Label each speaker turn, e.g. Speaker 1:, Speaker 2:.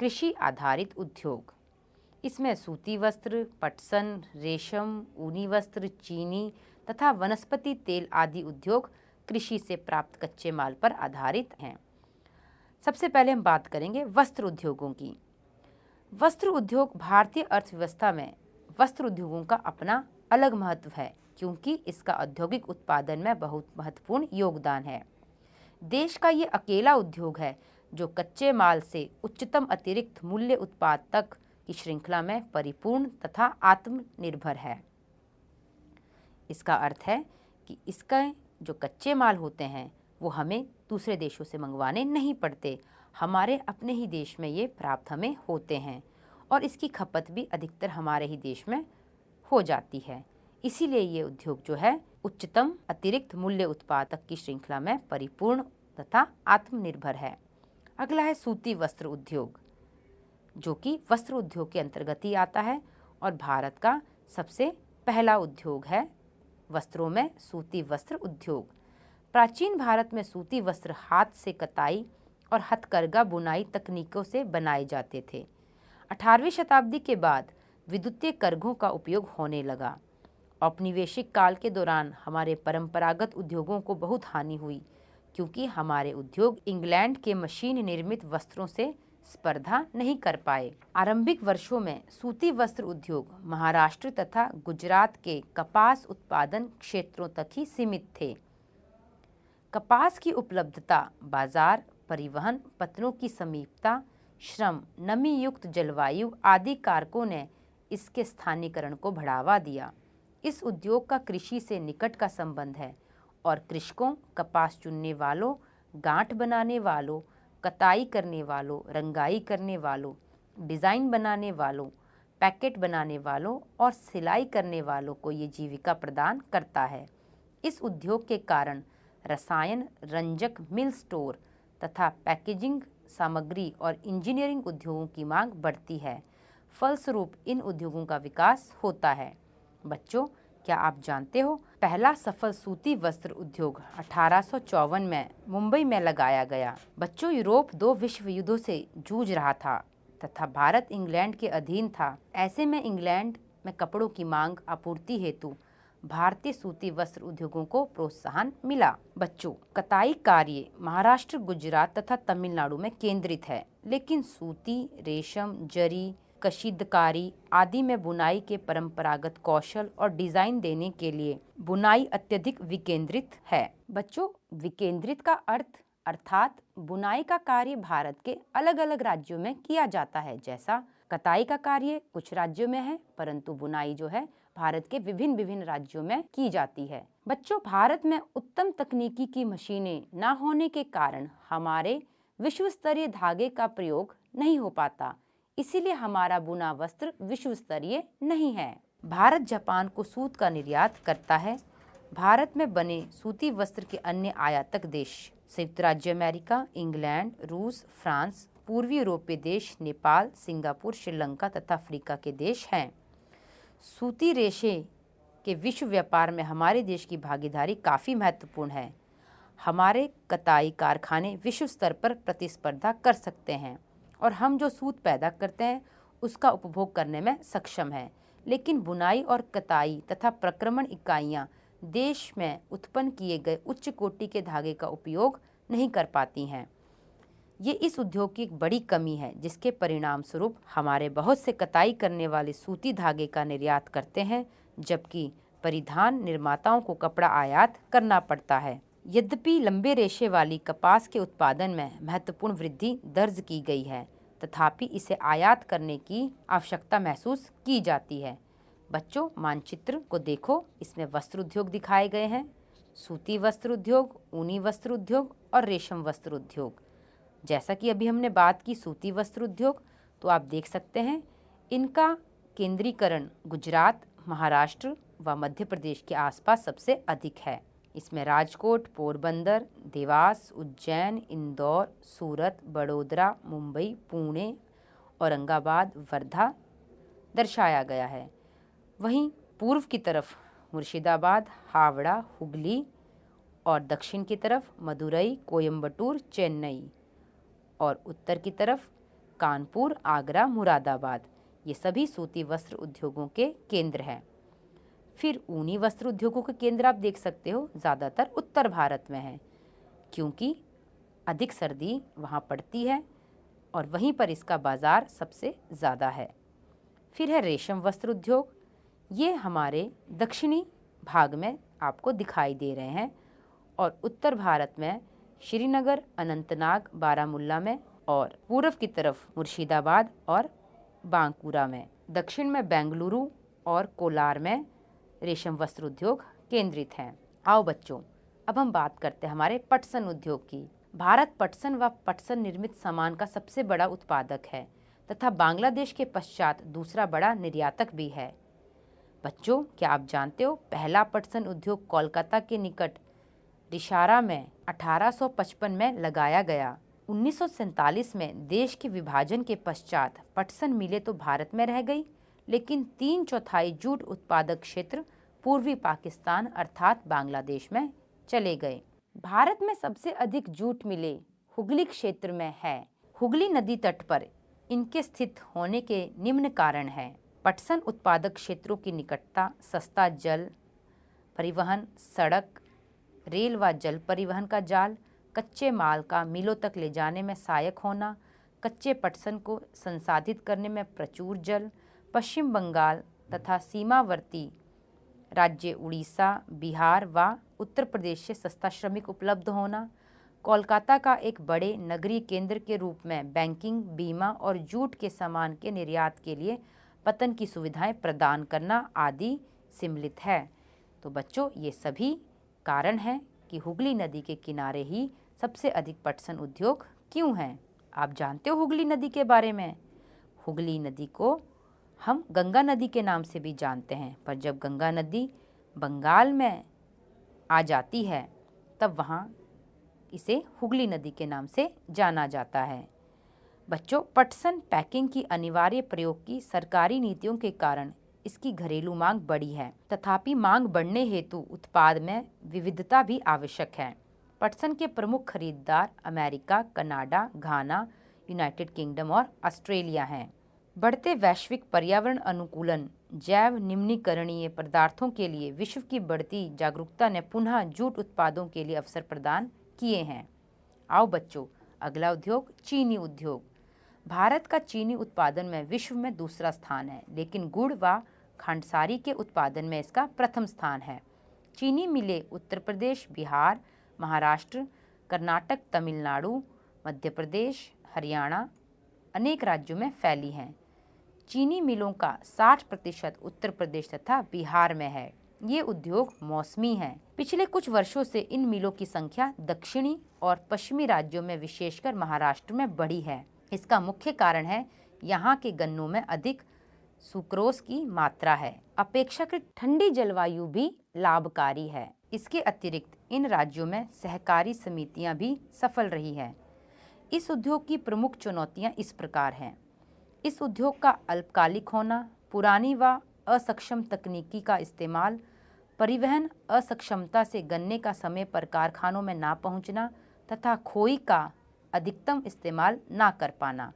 Speaker 1: कृषि आधारित उद्योग। इसमें सूती वस्त्र, पटसन, रेशम, ऊनी वस्त्र, चीनी तथा वनस्पति तेल आदि उद्योग कृषि से प्राप्त कच्चे माल पर आधारित हैं। सबसे पहले हम बात करेंगे वस्त्र उद्योगों की। वस्त्र उद्योग भारतीय अर्थव्यवस्था में वस्त्र उद्योगों का अपना अलग महत्व है, क्योंकि इसका औद्योगिक उत्पादन में बहुत महत्वपूर्ण योगदान है। देश का ये अकेला उद्योग है जो कच्चे माल से उच्चतम अतिरिक्त मूल्य उत्पाद तक की श्रृंखला में परिपूर्ण तथा आत्मनिर्भर है। इसका अर्थ है कि इसका जो कच्चे माल होते हैं वो हमें दूसरे देशों से मंगवाने नहीं पड़ते, हमारे अपने ही देश में ये प्राप्त हमें होते हैं और इसकी खपत भी अधिकतर हमारे ही देश में हो जाती है। इसीलिए ये उद्योग जो है उच्चतम अतिरिक्त मूल्य उत्पाद तक की श्रृंखला में परिपूर्ण तथा आत्मनिर्भर है। अगला है सूती वस्त्र उद्योग, जो कि वस्त्र उद्योग के अंतर्गत ही आता है और भारत का सबसे पहला उद्योग है वस्त्रों में सूती वस्त्र उद्योग। प्राचीन भारत में सूती वस्त्र हाथ से कताई और हथकरघा बुनाई तकनीकों से बनाए जाते थे। 18वीं शताब्दी के बाद विद्युतीय करघों का उपयोग होने लगा। औपनिवेशिक काल के दौरान हमारे परंपरागत उद्योगों को बहुत हानि हुई, क्योंकि हमारे उद्योग इंग्लैंड के मशीन निर्मित वस्त्रों से स्पर्धा नहीं कर पाए। आरंभिक वर्षों में सूती वस्त्र उद्योग महाराष्ट्र तथा गुजरात के कपास उत्पादन क्षेत्रों तक ही सीमित थे। कपास की उपलब्धता, बाजार, परिवहन, पत्रों की समीपता, श्रम, नमी युक्त जलवायु आदि कारकों ने इसके स्थानीकरण को बढ़ावा दिया। इस उद्योग का कृषि से निकट का संबंध है और कृषकों, कपास चुनने वालों, गांठ बनाने वालों, कताई करने वालों, रंगाई करने वालों, डिज़ाइन बनाने वालों, पैकेट बनाने वालों और सिलाई करने वालों को ये जीविका प्रदान करता है। इस उद्योग के कारण रसायन, रंजक, मिल स्टोर तथा पैकेजिंग सामग्री और इंजीनियरिंग उद्योगों की मांग बढ़ती है। फलस्वरूप इन उद्योगों का विकास होता है। बच्चों, क्या आप जानते हो पहला सफल सूती वस्त्र उद्योग 1854 में मुंबई में लगाया गया। बच्चों, यूरोप 2 विश्व युद्धों से जूझ रहा था तथा भारत इंग्लैंड के अधीन था। ऐसे में इंग्लैंड में कपड़ों की मांग आपूर्ति हेतु भारतीय सूती वस्त्र उद्योगों को प्रोत्साहन मिला। बच्चों, कताई कार्य महाराष्ट्र, गुजरात तथा तमिलनाडु में केंद्रित है, लेकिन सूती, रेशम, जरी, कशीदकारी आदि में बुनाई के परंपरागत कौशल और डिजाइन देने के लिए बुनाई अत्यधिक विकेंद्रित है। बच्चों, विकेंद्रित का अर्थात बुनाई का कार्य भारत के अलग अलग राज्यों में किया जाता है। जैसा कताई का कार्य कुछ राज्यों में है, परंतु बुनाई जो है भारत के विभिन्न विभिन्न राज्यों में की जाती है। बच्चों, भारत में उत्तम तकनीकी की मशीनें न होने के कारण हमारे विश्व स्तरीय धागे का प्रयोग नहीं हो पाता, इसीलिए हमारा बुना वस्त्र विश्व स्तरीय नहीं है। भारत जापान को सूत का निर्यात करता है। भारत में बने सूती वस्त्र के अन्य आयातक देश संयुक्त राज्य अमेरिका, इंग्लैंड, रूस, फ्रांस, पूर्वी यूरोपीय देश, नेपाल, सिंगापुर, श्रीलंका तथा अफ्रीका के देश हैं। सूती रेशे के विश्व व्यापार में हमारे देश की भागीदारी काफ़ी महत्वपूर्ण है। हमारे कताई कारखाने विश्व स्तर पर प्रतिस्पर्धा कर सकते हैं और हम जो सूत पैदा करते हैं उसका उपभोग करने में सक्षम है, लेकिन बुनाई और कताई तथा प्रक्रमण इकाइयाँ देश में उत्पन्न किए गए उच्च कोटि के धागे का उपयोग नहीं कर पाती हैं। ये इस उद्योग की एक बड़ी कमी है, जिसके परिणाम स्वरूप हमारे बहुत से कताई करने वाले सूती धागे का निर्यात करते हैं, जबकि परिधान निर्माताओं को कपड़ा आयात करना पड़ता है। यद्यपि लंबे रेशे वाली कपास के उत्पादन में महत्वपूर्ण वृद्धि दर्ज की गई है, तथापि इसे आयात करने की आवश्यकता महसूस की जाती है। बच्चों, मानचित्र को देखो, इसमें वस्त्र उद्योग दिखाए गए हैं। सूती वस्त्र उद्योग, ऊनी वस्त्र उद्योग और रेशम वस्त्र उद्योग। जैसा कि अभी हमने बात की सूती वस्त्र उद्योग, तो आप देख सकते हैं इनका केंद्रीकरण गुजरात, महाराष्ट्र व मध्य प्रदेश के आसपास सबसे अधिक है। इसमें राजकोट, पोरबंदर, देवास, उज्जैन, इंदौर, सूरत, बड़ोदरा, मुंबई, पुणे, औरंगाबाद, वर्धा दर्शाया गया है। वहीं पूर्व की तरफ मुर्शिदाबाद, हावड़ा, हुगली और दक्षिण की तरफ मदुरई, कोयम्बटूर, चेन्नई और उत्तर की तरफ कानपुर, आगरा, मुरादाबाद, ये सभी सूती वस्त्र उद्योगों के केंद्र हैं। फिर ऊनी वस्त्र उद्योगों के केंद्र आप देख सकते हो ज़्यादातर उत्तर भारत में हैं, क्योंकि अधिक सर्दी वहाँ पड़ती है और वहीं पर इसका बाज़ार सबसे ज़्यादा है। फिर है रेशम वस्त्र उद्योग, ये हमारे दक्षिणी भाग में आपको दिखाई दे रहे हैं और उत्तर भारत में श्रीनगर, अनंतनाग, बारामुल्ला में और पूर्व की तरफ मुर्शिदाबाद और बांकुरा में, दक्षिण में बेंगलुरु और कोलार में रेशम वस्त्र उद्योग केंद्रित हैं। आओ बच्चों, अब हम बात करते हैं हमारे पटसन उद्योग की। भारत पटसन व पटसन निर्मित सामान का सबसे बड़ा उत्पादक है तथा बांग्लादेश के पश्चात दूसरा बड़ा निर्यातक भी है। बच्चों, क्या आप जानते हो पहला पटसन उद्योग कोलकाता के निकट रिशारा में 1855 में लगाया गया। 1947 में देश के विभाजन के पश्चात पटसन मिलें तो भारत में रह गई, लेकिन 3/4 जूट उत्पादक क्षेत्र पूर्वी पाकिस्तान अर्थात बांग्लादेश में चले गए। भारत में सबसे अधिक जूट मिलें हुगली क्षेत्र में है। हुगली नदी तट पर इनके स्थित होने के निम्न कारण हैं। पटसन उत्पादक क्षेत्रों की निकटता, सस्ता जल परिवहन, सड़क, रेल व जल परिवहन का जाल, कच्चे माल का मिलों तक ले जाने में सहायक होना, कच्चे पटसन को संसाधित करने में प्रचुर जल, पश्चिम बंगाल तथा सीमावर्ती राज्य उड़ीसा, बिहार व उत्तर प्रदेश से सस्ता श्रमिक उपलब्ध होना, कोलकाता का एक बड़े नगरीय केंद्र के रूप में बैंकिंग, बीमा और जूट के सामान के निर्यात के लिए पतन की सुविधाएं प्रदान करना आदि सम्मिलित है। तो बच्चों, ये सभी कारण हैं कि हुगली नदी के किनारे ही सबसे अधिक पटसन उद्योग क्यों हैं। आप जानते हो हुगली नदी के बारे में? हुगली नदी को हम गंगा नदी के नाम से भी जानते हैं, पर जब गंगा नदी बंगाल में आ जाती है तब वहाँ इसे हुगली नदी के नाम से जाना जाता है। बच्चों, पटसन पैकिंग की अनिवार्य प्रयोग की सरकारी नीतियों के कारण इसकी घरेलू मांग बढ़ी है, तथापि मांग बढ़ने हेतु उत्पाद में विविधता भी आवश्यक है। पटसन के प्रमुख खरीदार अमेरिका, कनाडा, घाना, यूनाइटेड किंगडम और ऑस्ट्रेलिया हैं। बढ़ते वैश्विक पर्यावरण अनुकूलन, जैव निम्नीकरणीय पदार्थों के लिए विश्व की बढ़ती जागरूकता ने पुनः जूट उत्पादों के लिए अवसर प्रदान किए हैं। आओ बच्चों, अगला उद्योग चीनी उद्योग। भारत का चीनी उत्पादन में विश्व में दूसरा स्थान है, लेकिन गुड़ व खांडसारी के उत्पादन में इसका प्रथम स्थान है। चीनी मिलें उत्तर प्रदेश, बिहार, महाराष्ट्र, कर्नाटक, तमिलनाडु, मध्य प्रदेश, हरियाणा अनेक राज्यों में फैली हैं। चीनी मिलों का 60% उत्तर प्रदेश तथा बिहार में है। ये उद्योग मौसमी हैं। पिछले कुछ वर्षों से इन मिलों की संख्या दक्षिणी और पश्चिमी राज्यों में विशेषकर महाराष्ट्र में बढ़ी है। इसका मुख्य कारण है यहाँ के गन्नों में अधिक सुक्रोज की मात्रा है। अपेक्षाकृत ठंडी जलवायु भी लाभकारी है। इसके अतिरिक्त इन राज्यों में सहकारी समितियां भी सफल रही हैं। इस उद्योग की प्रमुख चुनौतियां इस प्रकार हैं। इस उद्योग का अल्पकालिक होना, पुरानी व असक्षम तकनीकी का इस्तेमाल, परिवहन असक्षमता से गन्ने का समय पर कारखानों में ना पहुंचना तथा खोई का अधिकतम इस्तेमाल ना कर पाना।